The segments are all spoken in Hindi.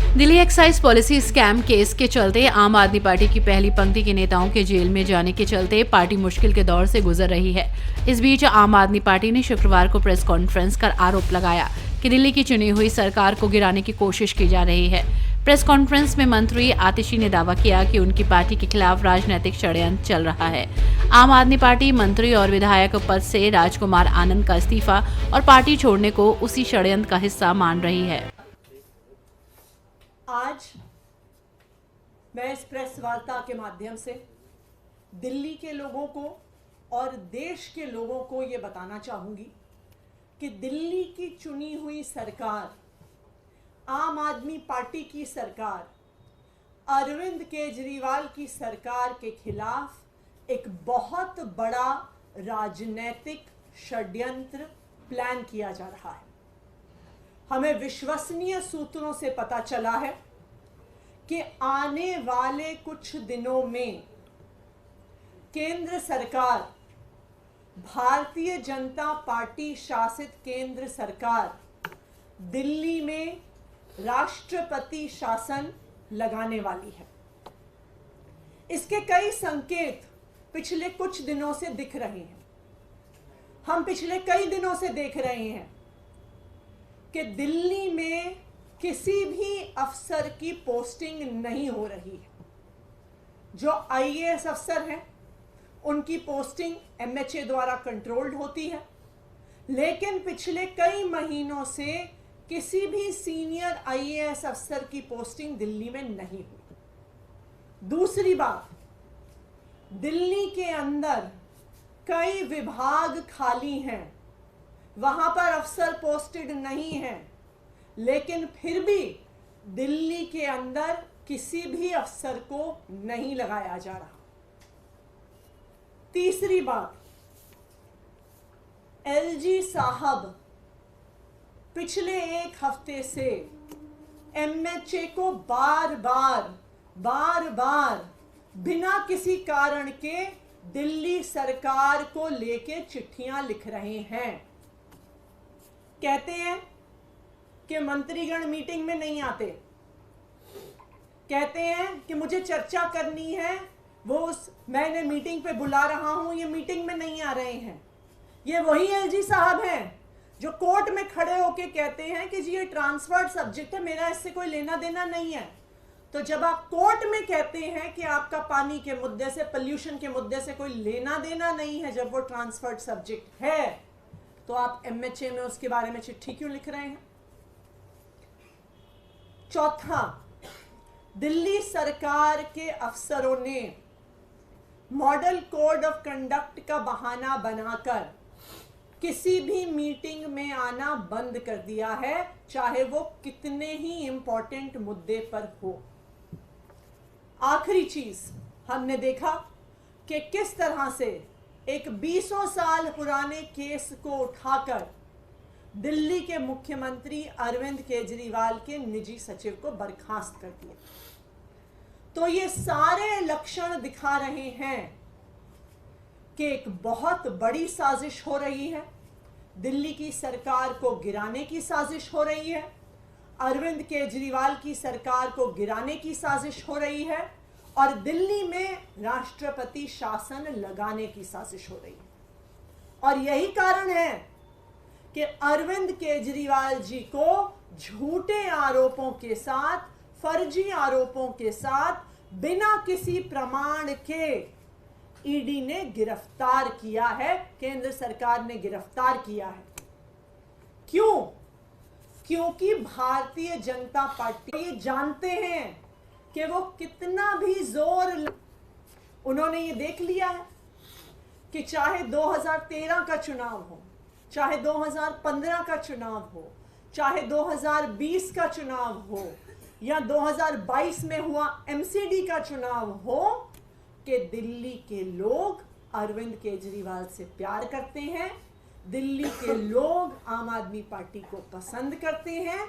Delhi excise policy scam case के चलते आम आदमी पार्टी की पहली पंक्ति के नेताओं के जेल में जाने के चलते पार्टी मुश्किल के दौर से गुजर रही है। इस बीच आम आदमी पार्टी ने शुक्रवार को प्रेस कॉन्फ्रेंस कर आरोप लगाया कि दिल्ली की चुनी हुई सरकार को गिराने की कोशिश की जा रही है। प्रेस कॉन्फ्रेंस में मंत्री आतिशी ने दावा किया कि उनकी पार्टी के खिलाफ राजनीतिक षड्यंत्र चल रहा है। आम आदमी पार्टी मंत्री और विधायक पद से राजकुमार आनंद का इस्तीफा और पार्टी छोड़ने को उसी षड्यंत्र का हिस्सा मान रही है। आज मैं इस प्रेस वार्ता के माध्यम से दिल्ली के लोगों को और देश के लोगों को ये बताना चाहूँगी कि दिल्ली की चुनी हुई सरकार, आम आदमी पार्टी की सरकार, अरविंद केजरीवाल की सरकार के खिलाफ एक बहुत बड़ा राजनीतिक षड्यंत्र प्लान किया जा रहा है। हमें विश्वसनीय सूत्रों से पता चला है कि आने वाले कुछ दिनों में केंद्र सरकार, भारतीय जनता पार्टी शासित केंद्र सरकार दिल्ली में राष्ट्रपति शासन लगाने वाली है। इसके कई संकेत पिछले कुछ दिनों से दिख रहे हैं। हम पिछले कई दिनों से देख रहे हैं कि दिल्ली में किसी भी अफसर की पोस्टिंग नहीं हो रही है। जो आईएएस अफसर हैं उनकी पोस्टिंग एमएचए द्वारा कंट्रोल्ड होती है, लेकिन पिछले कई महीनों से किसी भी सीनियर आईएएस अफसर की पोस्टिंग दिल्ली में नहीं हुई। दूसरी बात, दिल्ली के अंदर कई विभाग खाली हैं, वहां पर अफसर पोस्टेड नहीं है, लेकिन फिर भी दिल्ली के अंदर किसी भी अफसर को नहीं लगाया जा रहा। तीसरी बात, एलजी साहब पिछले एक हफ्ते से एमएचए को बार बार बिना किसी कारण के दिल्ली सरकार को लेके चिट्ठियां लिख रहे हैं। कहते हैं कि मंत्रीगण मीटिंग में नहीं आते, कहते हैं कि मुझे चर्चा करनी है, मैंने मीटिंग पे बुला रहा हूं, ये मीटिंग में नहीं आ रहे हैं। ये वही एलजी साहब हैं जो कोर्ट में खड़े होके कहते हैं कि जी ये ट्रांसफर्ड सब्जेक्ट है, मेरा इससे कोई लेना देना नहीं है। तो जब आप कोर्ट में कहते हैं कि आपका पानी के मुद्दे से, पोल्यूशन के मुद्दे से कोई लेना देना नहीं है, जब वो ट्रांसफर्ड सब्जेक्ट है, तो आप एमएचए में उसके बारे में चिट्ठी क्यों लिख रहे हैं? चौथा, दिल्ली सरकार के अफसरों ने मॉडल कोड ऑफ कंडक्ट का बहाना बनाकर किसी भी मीटिंग में आना बंद कर दिया है, चाहे वो कितने ही इंपॉर्टेंट मुद्दे पर हो। आखिरी चीज, हमने देखा कि किस तरह से एक 20 साल पुराने केस को उठाकर दिल्ली के मुख्यमंत्री अरविंद केजरीवाल के निजी सचिव को बर्खास्त कर दिया। तो ये सारे लक्षण दिखा रहे हैं कि एक बहुत बड़ी साजिश हो रही है, दिल्ली की सरकार को गिराने की साजिश हो रही है, अरविंद केजरीवाल की सरकार को गिराने की साजिश हो रही है और दिल्ली में राष्ट्रपति शासन लगाने की साजिश हो रही है। और यही कारण है कि अरविंद केजरीवाल जी को झूठे आरोपों के साथ, फर्जी आरोपों के साथ, बिना किसी प्रमाण के ईडी ने गिरफ्तार किया है, केंद्र सरकार ने गिरफ्तार किया है। क्यों? क्योंकि भारतीय जनता पार्टी ये जानते हैं कि वो कितना भी जोर, उन्होंने ये देख लिया है कि चाहे 2013 का चुनाव हो, चाहे 2015 का चुनाव हो, चाहे 2020 का चुनाव हो या 2022 में हुआ एमसीडी का चुनाव हो, कि दिल्ली के लोग अरविंद केजरीवाल से प्यार करते हैं, दिल्ली के लोग आम आदमी पार्टी को पसंद करते हैं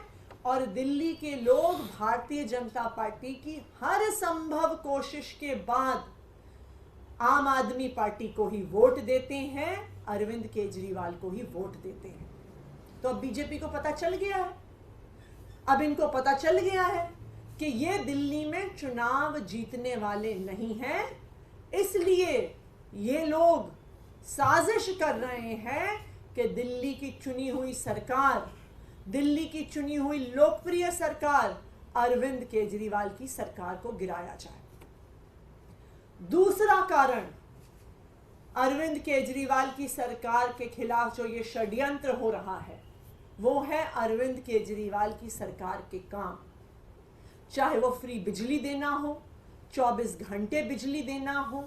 और दिल्ली के लोग भारतीय जनता पार्टी की हर संभव कोशिश के बाद आम आदमी पार्टी को ही वोट देते हैं, अरविंद केजरीवाल को ही वोट देते हैं। तो अब बीजेपी को पता चल गया है, अब इनको पता चल गया है कि ये दिल्ली में चुनाव जीतने वाले नहीं हैं, इसलिए ये लोग साजिश कर रहे हैं कि दिल्ली की चुनी हुई सरकार, दिल्ली की चुनी हुई लोकप्रिय सरकार अरविंद केजरीवाल की सरकार को गिराया जाए। दूसरा कारण अरविंद केजरीवाल की सरकार के खिलाफ जो ये षड्यंत्र हो रहा है वो है अरविंद केजरीवाल की सरकार के काम। चाहे वो फ्री बिजली देना हो, 24 घंटे बिजली देना हो,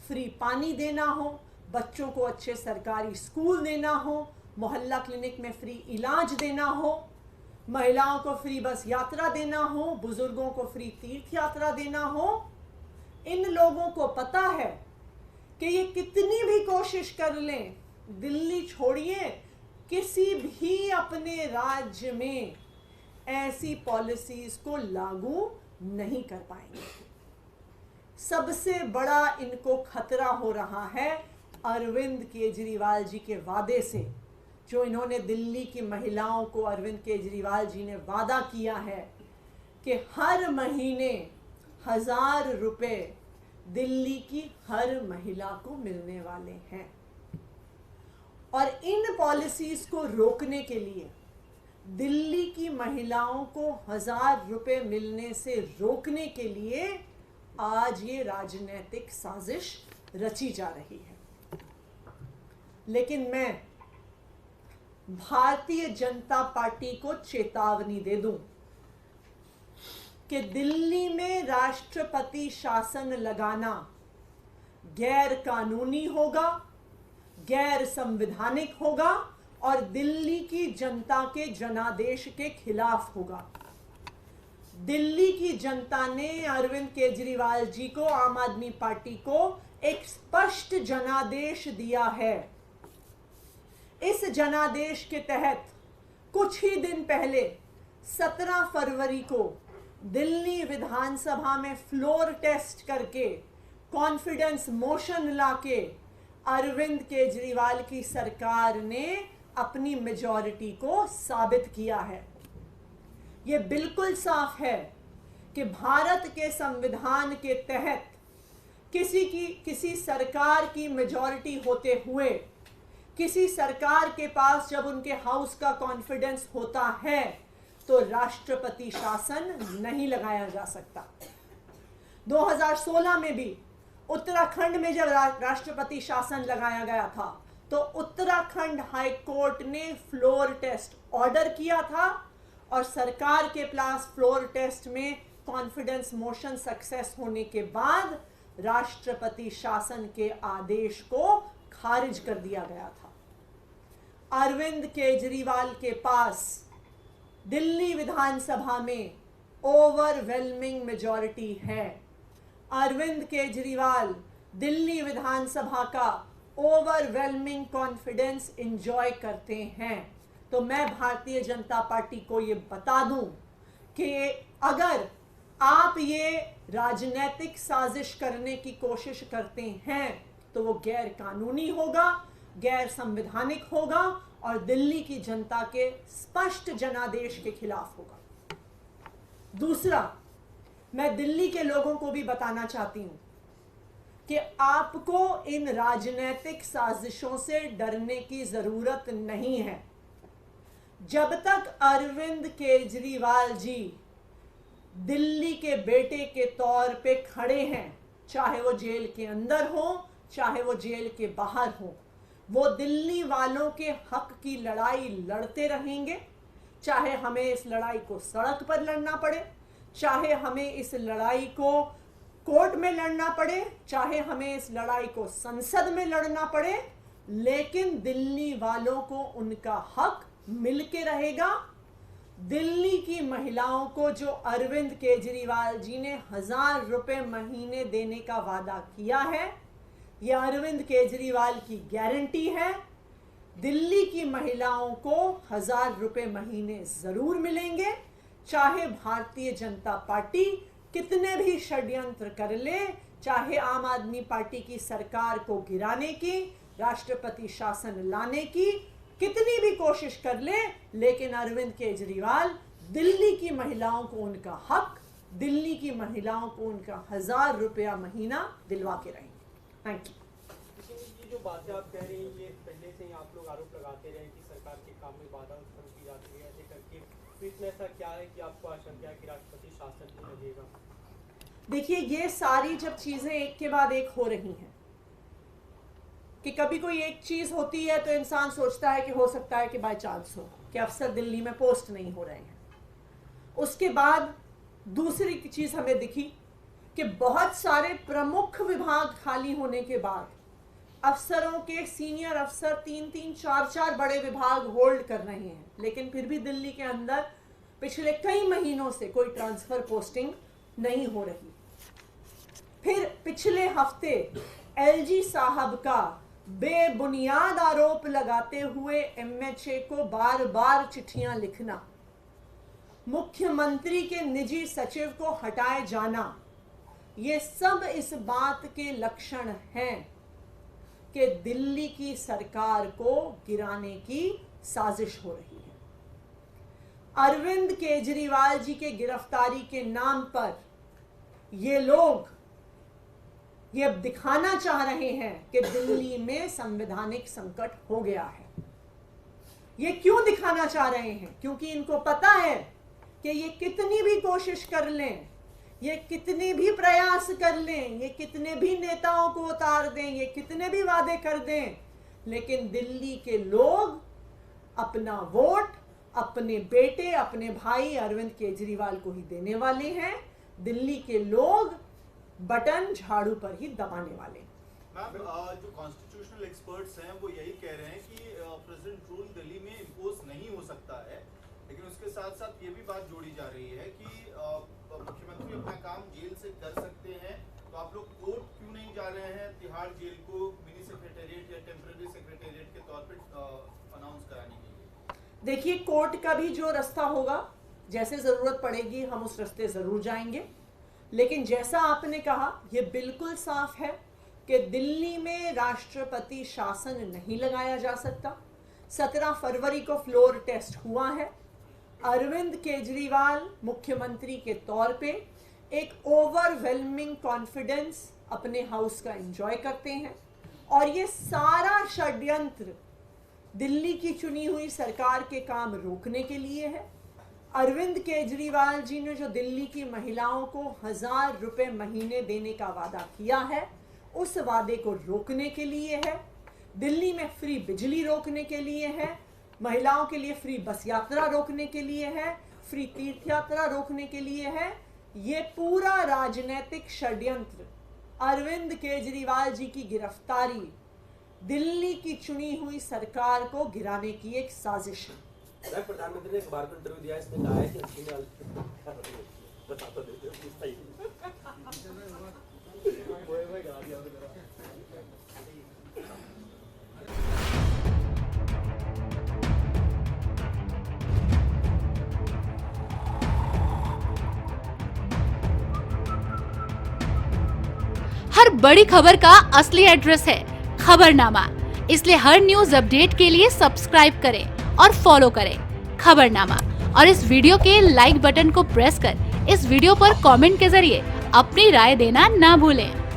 फ्री पानी देना हो, बच्चों को अच्छे सरकारी स्कूल देना हो, मोहल्ला क्लिनिक में फ्री इलाज देना हो, महिलाओं को फ्री बस यात्रा देना हो, बुजुर्गों को फ्री तीर्थ यात्रा देना हो। इन लोगों को पता है कि ये कितनी भी कोशिश कर लें, दिल्ली छोड़िए, किसी भी अपने राज्य में ऐसी पॉलिसीज को लागू नहीं कर पाएंगे। सबसे बड़ा इनको खतरा हो रहा है अरविंद केजरीवाल जी के वादे से, जो इन्होंने दिल्ली की महिलाओं को, अरविंद केजरीवाल जी ने वादा किया है कि हर महीने 1000 रुपए दिल्ली की हर महिला को मिलने वाले हैं। और इन पॉलिसीज को रोकने के लिए, दिल्ली की महिलाओं को 1000 रुपए मिलने से रोकने के लिए आज ये राजनीतिक साजिश रची जा रही है। लेकिन मैं भारतीय जनता पार्टी को चेतावनी दे दूं कि दिल्ली में राष्ट्रपति शासन लगाना गैर कानूनी होगा, गैर संवैधानिक होगा और दिल्ली की जनता के जनादेश के खिलाफ होगा। दिल्ली की जनता ने अरविंद केजरीवाल जी को, आम आदमी पार्टी को एक स्पष्ट जनादेश दिया है। इस जनादेश के तहत कुछ ही दिन पहले 17 फरवरी को दिल्ली विधानसभा में फ्लोर टेस्ट करके, कॉन्फिडेंस मोशन लाके अरविंद केजरीवाल की सरकार ने अपनी मेजॉरिटी को साबित किया है। यह बिल्कुल साफ है कि भारत के संविधान के तहत किसी सरकार की मेजॉरिटी होते हुए, किसी सरकार के पास जब उनके हाउस का कॉन्फिडेंस होता है तो राष्ट्रपति शासन नहीं लगाया जा सकता। 2016 में भी उत्तराखंड में जब राष्ट्रपति शासन लगाया गया था तो उत्तराखंड हाई कोर्ट ने फ्लोर टेस्ट ऑर्डर किया था और सरकार के पास फ्लोर टेस्ट में कॉन्फिडेंस मोशन सक्सेस होने के बाद राष्ट्रपति शासन के आदेश को खारिज कर दिया गया था। अरविंद केजरीवाल के पास दिल्ली विधानसभा में ओवरवेलमिंग मेजॉरिटी है। अरविंद केजरीवाल दिल्ली विधानसभा का ओवरवेलमिंग कॉन्फिडेंस एंजॉय करते हैं। तो मैं भारतीय जनता पार्टी को ये बता दूं कि अगर आप ये राजनीतिक साजिश करने की कोशिश करते हैं तो वो गैर कानूनी होगा, गैर संवैधानिक होगा और दिल्ली की जनता के स्पष्ट जनादेश के खिलाफ होगा। दूसरा, मैं दिल्ली के लोगों को भी बताना चाहती हूं कि आपको इन राजनीतिक साजिशों से डरने की जरूरत नहीं है। जब तक अरविंद केजरीवाल जी दिल्ली के बेटे के तौर पे खड़े हैं, चाहे वो जेल के अंदर हो, चाहे वो जेल के बाहर हो, वो दिल्ली वालों के हक की लड़ाई लड़ते रहेंगे। चाहे हमें इस लड़ाई को सड़क पर लड़ना पड़े, चाहे हमें इस लड़ाई को कोर्ट में लड़ना पड़े, चाहे हमें इस लड़ाई को संसद में लड़ना पड़े, लेकिन दिल्ली वालों को उनका हक मिलके रहेगा। दिल्ली की महिलाओं को जो अरविंद केजरीवाल जी ने 1000 रुपए महीने देने का वादा किया है, यह अरविंद केजरीवाल की गारंटी है। दिल्ली की महिलाओं को 1000 रुपए महीने जरूर मिलेंगे, चाहे भारतीय जनता पार्टी कितने भी षड्यंत्र कर ले, चाहे आम आदमी पार्टी की सरकार को गिराने की, राष्ट्रपति शासन लाने की कितनी भी कोशिश कर ले, लेकिन अरविंद केजरीवाल दिल्ली की महिलाओं को उनका हक दिल्ली की महिलाओं को उनका 1000 रुपया महीना दिलवा के रहेंगे। Thank you. ये जो बातें आप कह रही हैं, ये पहले से ही आप लोग आरोप लगाते रहे कि सरकार के काम में बाधा उत्पन्न की जाती है, ऐसे करके तो इसमें ऐसा क्या है कि आपको आशंका है कि राष्ट्रपति शासन भी लगेगा? देखिए, ये सारी जब चीजें एक के बाद एक हो रही हैं कि कभी कोई एक चीज होती है तो इंसान सोचता है कि हो सकता है कि बाय चांस हो कि अफसर दिल्ली में पोस्ट नहीं हो रहे हैं। उसके बाद दूसरी चीज हमें दिखी कि बहुत सारे प्रमुख विभाग खाली होने के बाद अफसरों के सीनियर अफसर 3-3, 4-4 बड़े विभाग होल्ड कर रहे हैं, लेकिन फिर भी दिल्ली के अंदर पिछले कई महीनों से कोई ट्रांसफर पोस्टिंग नहीं हो रही। फिर पिछले हफ्ते एलजी साहब का बेबुनियाद आरोप लगाते हुए एमएचए को बार बार चिट्ठियां लिखना, मुख्यमंत्री के निजी सचिव को हटाए जाना, ये सब इस बात के लक्षण हैं कि दिल्ली की सरकार को गिराने की साजिश हो रही है। अरविंद केजरीवाल जी के गिरफ्तारी के नाम पर ये लोग ये दिखाना चाह रहे हैं कि दिल्ली में संवैधानिक संकट हो गया है। ये क्यों दिखाना चाह रहे हैं? क्योंकि इनको पता है कि ये कितनी भी कोशिश कर लें, ये कितने भी प्रयास कर लें, ये कितने भी नेताओं को उतार दें, ये कितने भी वादे कर दें, लेकिन दिल्ली के लोग अपना वोट अपने बेटे, अपने भाई अरविंद केजरीवाल को ही देने वाले हैं। दिल्ली के लोग बटन झाड़ू पर ही दबाने वाले। मैम, जो कॉन्स्टिट्यूशनल एक्सपर्ट्स हैं वो यही कह रहे हैं कि प्रेसिडेंट रूल दिल्ली में इम्पोज नहीं हो सकता है, लेकिन उसके साथ साथ ये भी बात जोड़ी जा रही है कि मुख्यमंत्री अपना काम जेल से कर सकते हैं, तो आप लोग कोर्ट क्यों नहीं जा रहे हैं तिहाड़ जेल को मिनी सेक्रेटेरिएट या टेम्पररी सेक्रेटेरिएट के तौर पर अनाउंस कराने के लिए? देखिए, कोर्ट का भी जो रास्ता होगा, जैसे जरूरत पड़ेगी हम उस रास्ते जरूर जाएंगे, लेकिन जैसा आपने कहा ये बिल्कुल साफ है कि दिल्ली में राष्ट्रपति शासन नहीं लगाया जा सकता। 17 फरवरी को फ्लोर टेस्ट हुआ है। अरविंद केजरीवाल मुख्यमंत्री के तौर पे एक ओवरवेलमिंग कॉन्फिडेंस अपने हाउस का एंजॉय करते हैं और ये सारा षड्यंत्र दिल्ली की चुनी हुई सरकार के काम रोकने के लिए है। अरविंद केजरीवाल जी ने जो दिल्ली की महिलाओं को 1000 रुपए महीने देने का वादा किया है, उस वादे को रोकने के लिए है। दिल्ली में फ्री बिजली रोकने के लिए है, महिलाओं के लिए फ्री बस यात्रा रोकने के लिए है, फ्री तीर्थ यात्रा रोकने के लिए है। ये पूरा राजनीतिक षड्यंत्र, अरविंद केजरीवाल जी की गिरफ्तारी दिल्ली की चुनी हुई सरकार को गिराने की एक साजिश है। प्रधानमंत्री ने एक बार को इंटरव्यू दिया, इसमें कहा है कि बताता हर बड़ी खबर का असली एड्रेस है खबरनामा, इसलिए हर न्यूज अपडेट के लिए सब्सक्राइब करें और फॉलो करें खबरनामा और इस वीडियो के लाइक बटन को प्रेस कर इस वीडियो पर कमेंट के जरिए अपनी राय देना ना भूलें।